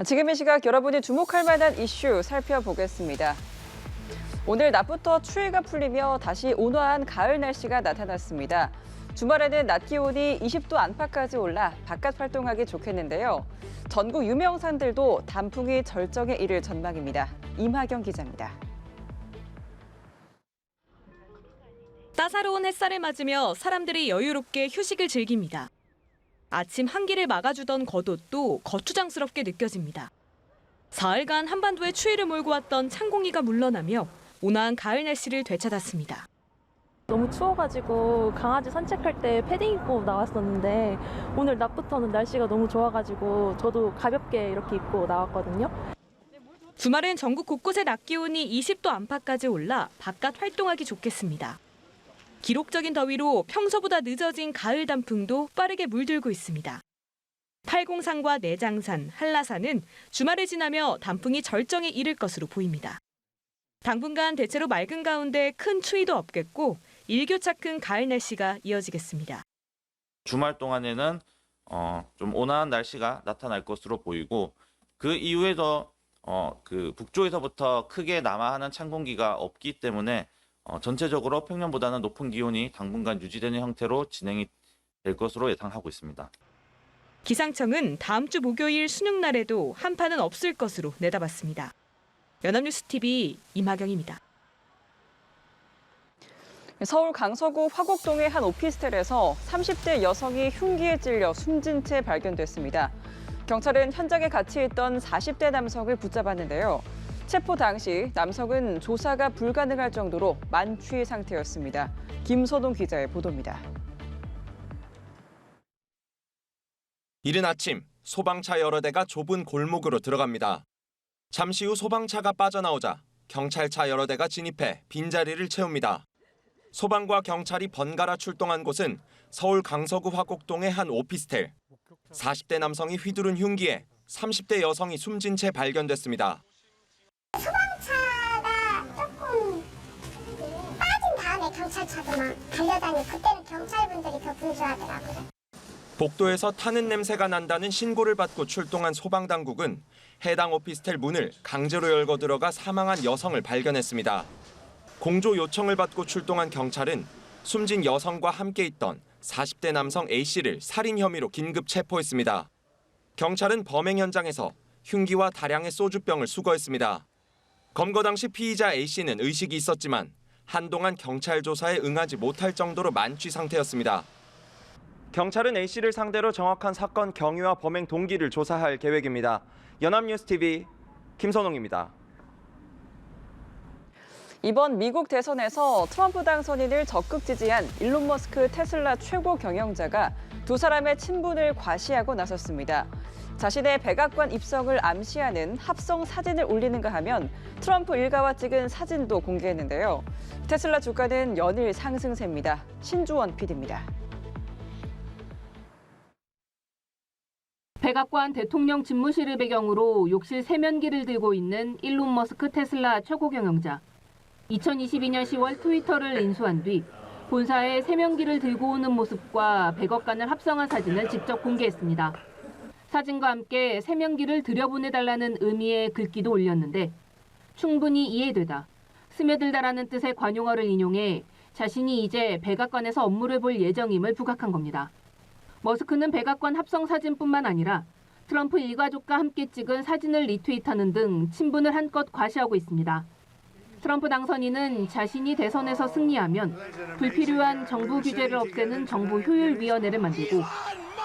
지금 이 시각 여러분이 주목할 만한 이슈 살펴보겠습니다. 오늘 낮부터 추위가 풀리며 다시 온화한 가을 날씨가 나타났습니다. 주말에는 낮 기온이 20도 안팎까지 올라 바깥 활동하기 좋겠는데요. 전국 유명산들도 단풍이 절정에 이를 전망입니다. 임하경 기자입니다. 따사로운 햇살을 맞으며 사람들이 여유롭게 휴식을 즐깁니다. 아침 한기를 막아주던 겉옷도 거추장스럽게 느껴집니다. 사흘간 한반도의 추위를 몰고 왔던 찬공기가 물러나며 온화한 가을 날씨를 되찾았습니다. 너무 추워가지고 강아지 산책할 때 패딩 입고 나왔었는데 오늘 낮부터는 날씨가 너무 좋아가지고 저도 가볍게 이렇게 입고 나왔거든요. 주말엔 전국 곳곳의 낮 기온이 20도 안팎까지 올라 바깥 활동하기 좋겠습니다. 기록적인 더위로 평소보다 늦어진 가을 단풍도 빠르게 물들고 있습니다. 팔공산과 내장산, 한라산은 주말을 지나며 단풍이 절정에 이를 것으로 보입니다. 당분간 대체로 맑은 가운데 큰 추위도 없겠고 일교차 큰 가을 날씨가 이어지겠습니다. 주말 동안에는 좀 온화한 날씨가 나타날 것으로 보이고 그 이후에도 북쪽에서부터 크게 남하하는 찬 공기가 없기 때문에 전체적으로 평년보다는 높은 기온이 당분간 유지되는 형태로 진행이 될 것으로 예상하고 있습니다. 기상청은 다음 주 목요일 수능날에도 한파는 없을 것으로 내다봤습니다. 연합뉴스TV 임하경입니다. 서울 강서구 화곡동의 한 오피스텔에서 30대 여성이 흉기에 찔려 숨진 채 발견됐습니다. 경찰은 현장에 같이 있던 40대 남성을 붙잡았는데요. 체포 당시 남성은 조사가 불가능할 정도로 만취 상태였습니다. 김선웅 기자의 보도입니다. 이른 아침 소방차 여러 대가 좁은 골목으로 들어갑니다. 잠시 후 소방차가 빠져나오자 경찰차 여러 대가 진입해 빈자리를 채웁니다. 소방과 경찰이 번갈아 출동한 곳은 서울 강서구 화곡동의 한 오피스텔. 40대 남성이 휘두른 흉기에 30대 여성이 숨진 채 발견됐습니다. 소방차가 조금 빠진 다음에 경찰차도 막 달려다니고 그때는 경찰분들이 더 분주하더라고요. 복도에서 타는 냄새가 난다는 신고를 받고 출동한 소방당국은 해당 오피스텔 문을 강제로 열고 들어가 사망한 여성을 발견했습니다. 공조 요청을 받고 출동한 경찰은 숨진 여성과 함께 있던 40대 남성 A씨를 살인 혐의로 긴급 체포했습니다. 경찰은 범행 현장에서 흉기와 다량의 소주병을 수거했습니다. 검거 당시 피의자 A씨는 의식이 있었지만 한동안 경찰 조사에 응하지 못할 정도로 만취 상태였습니다. 경찰은 A씨를 상대로 정확한 사건 경위와 범행 동기를 조사할 계획입니다. 연합뉴스TV 김선웅입니다. 이번 미국 대선에서 트럼프 당선인을 적극 지지한 일론 머스크 테슬라 최고 경영자가 두 사람의 친분을 과시하고 나섰습니다. 자신의 백악관 입성을 암시하는 합성 사진을 올리는가 하면 트럼프 일가와 찍은 사진도 공개했는데요. 테슬라 주가는 연일 상승세입니다. 신주원 PD입니다. 백악관 대통령 집무실을 배경으로 욕실 세면기를 들고 있는 일론 머스크 테슬라 최고 경영자. 2022년 10월 트위터를 인수한 뒤 본사에 세면기를 들고 오는 모습과 백악관을 합성한 사진을 직접 공개했습니다. 사진과 함께 세면기를 들여보내달라는 의미의 글귀도 올렸는데 충분히 이해되다, 스며들다라는 뜻의 관용어를 인용해 자신이 이제 백악관에서 업무를 볼 예정임을 부각한 겁니다. 머스크는 백악관 합성 사진뿐만 아니라 트럼프 일가족과 함께 찍은 사진을 리트윗하는 등 친분을 한껏 과시하고 있습니다. 트럼프 당선인은 자신이 대선에서 승리하면 불필요한 정부 규제를 없애는 정부 효율위원회를 만들고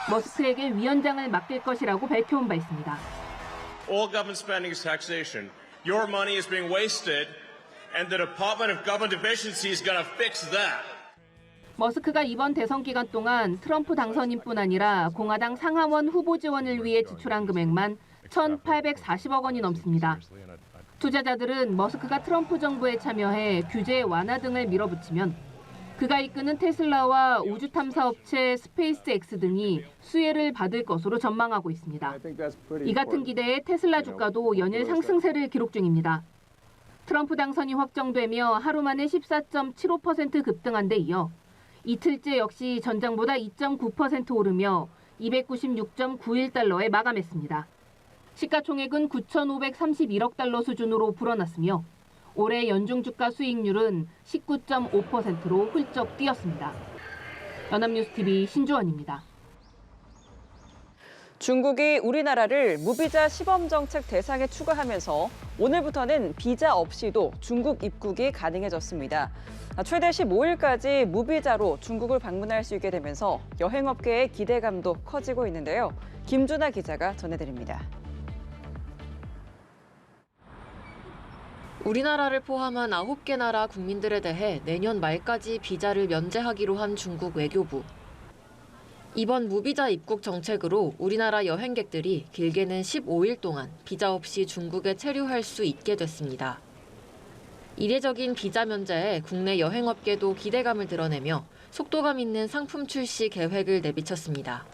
머스크에게 위원장을 맡길 것이라고 밝혀온 바 있습니다. All government spending is taxation. Your money is being wasted, and the Department of Government Efficiency is going to fix that. 머스크가 이번 대선 기간 동안 트럼프 당선인뿐 아니라 공화당 상하원 후보 지원을 위해 지출한 금액만 1,840억 원이 넘습니다. 투자자들은 머스크가 트럼프 정부에 참여해 규제 완화 등을 밀어붙이면 그가 이끄는 테슬라와 우주 탐사 업체 스페이스X 등이 수혜를 받을 것으로 전망하고 있습니다. 이 같은 기대에 테슬라 주가도 연일 상승세를 기록 중입니다. 트럼프 당선이 확정되며 하루 만에 14.75% 급등한 데 이어 이틀째 역시 전장보다 2.9% 오르며 296.91달러에 마감했습니다. 시가총액은 9,531억 달러 수준으로 불어났으며 올해 연중 주가 수익률은 19.5%로 훌쩍 뛰었습니다. 연합뉴스TV 신주원입니다. 중국이 우리나라를 무비자 시범 정책 대상에 추가하면서 오늘부터는 비자 없이도 중국 입국이 가능해졌습니다. 최대 15일까지 무비자로 중국을 방문할 수 있게 되면서 여행업계의 기대감도 커지고 있는데요. 김준하 기자가 전해드립니다. 우리나라를 포함한 9개 나라 국민들에 대해 내년 말까지 비자를 면제하기로 한 중국 외교부. 이번 무비자 입국 정책으로 우리나라 여행객들이 길게는 15일 동안 비자 없이 중국에 체류할 수 있게 됐습니다. 이례적인 비자 면제에 국내 여행업계도 기대감을 드러내며 속도감 있는 상품 출시 계획을 내비쳤습니다.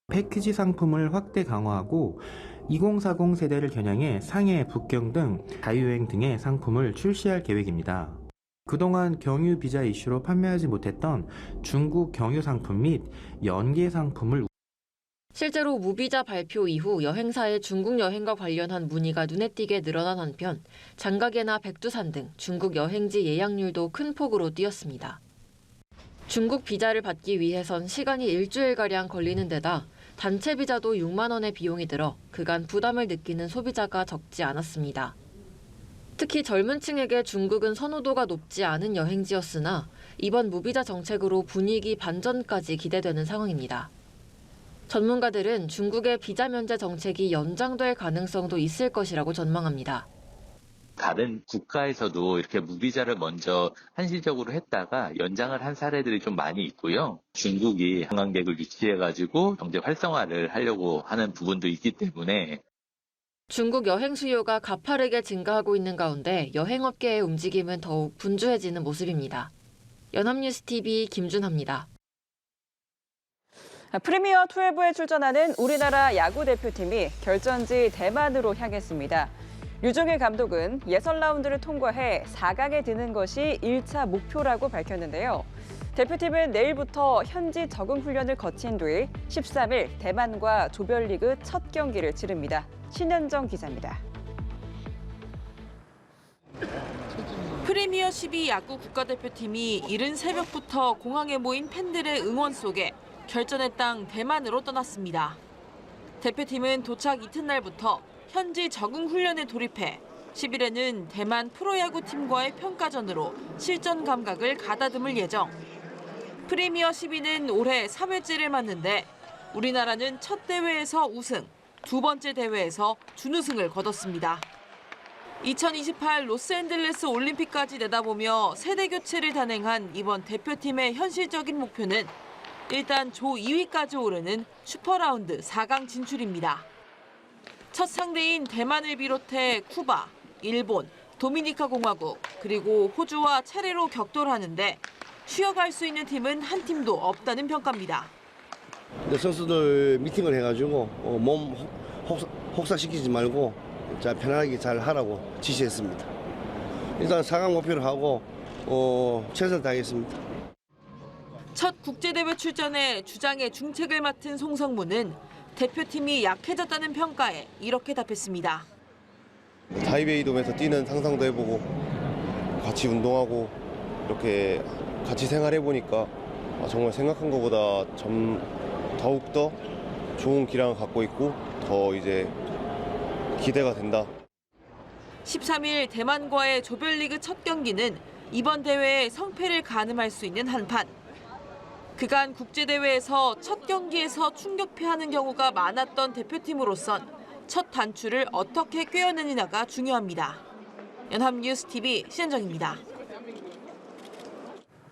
패키지 상품을 확대 강화하고 2040 세대를 겨냥해 상해, 북경 등 자유여행 등의 상품을 출시할 계획입니다. 그동안 경유 비자 이슈로 판매하지 못했던 중국 경유 상품 및 연계 상품을 실제로 무비자 발표 이후 여행사의 중국 여행과 관련한 문의가 눈에 띄게 늘어난 한편 장가게나 백두산 등 중국 여행지 예약률도 큰 폭으로 뛰었습니다. 중국 비자를 받기 위해선 시간이 일주일가량 걸리는 데다 단체 비자도 6만 원의 비용이 들어 그간 부담을 느끼는 소비자가 적지 않았습니다. 특히 젊은 층에게 중국은 선호도가 높지 않은 여행지였으나 이번 무비자 정책으로 분위기 반전까지 기대되는 상황입니다. 전문가들은 중국의 비자 면제 정책이 연장될 가능성도 있을 것이라고 전망합니다. 다른 국가에서도 이렇게 무비자를 먼저 한시적으로 했다가 연장을 한 사례들이 좀 많이 있고요. 중국이 관광객을 유치해가지고 경제 활성화를 하려고 하는 부분도 있기 때문에 중국 여행 수요가 가파르게 증가하고 있는 가운데 여행업계의 움직임은 더욱 분주해지는 모습입니다. 연합뉴스TV 김준하입니다. 프리미어 12에 출전하는 우리나라 야구 대표팀이 결전지 대만으로 향했습니다. 류종일 감독은 예선 라운드를 통과해 4강에 드는 것이 1차 목표라고 밝혔는데요. 대표팀은 내일부터 현지 적응 훈련을 거친 뒤 13일 대만과 조별리그 첫 경기를 치릅니다. 신현정 기자입니다. 프리미어 12 야구 국가대표팀이 이른 새벽부터 공항에 모인 팬들의 응원 속에 결전의 땅 대만으로 떠났습니다. 대표팀은 도착 이튿날부터 현지 적응 훈련에 돌입해 10일에는 대만 프로야구팀과의 평가전으로 실전 감각을 가다듬을 예정. 프리미어 12는 올해 3회째를 맞는데 우리나라는 첫 대회에서 우승, 두 번째 대회에서 준우승을 거뒀습니다. 2028 로스앤젤레스 올림픽까지 내다보며 세대 교체를 단행한 이번 대표팀의 현실적인 목표는 일단 조 2위까지 오르는 슈퍼라운드 4강 진출입니다. 첫 상대인 대만을 비롯해 쿠바, 일본, 도미니카 공화국, 그리고 호주와 차례로 격돌하는데 쉬어갈 수 있는 팀은 한 팀도 없다는 평가입니다. 선수들 미팅을 해가지고 몸 혹사시키지 말고 편안하게 잘 하라고 지시했습니다. 일단 4강 목표를 하고 최선을 다하겠습니다. 첫 국제대회 출전에 주장의 중책을 맡은 송성문은 대표팀이 약해졌다는 평가에 이렇게 답했습니다. 타이베이 돔에서 뛰는 상상도 해보고 같이 운동하고 이렇게 같이 생활해보니까 정말 생각한 것보다 더욱더 좋은 기량을 갖고 있고 더 이제 기대가 된다. 13일 대만과의 조별리그 첫 경기는 이번 대회에 성패를 가늠할 수 있는 한판. 그간 국제대회에서 첫 경기에서 충격패하는 경우가 많았던 대표팀으로선 첫 단추를 어떻게 꿰어내느냐가 중요합니다. 연합뉴스TV 신현정입니다.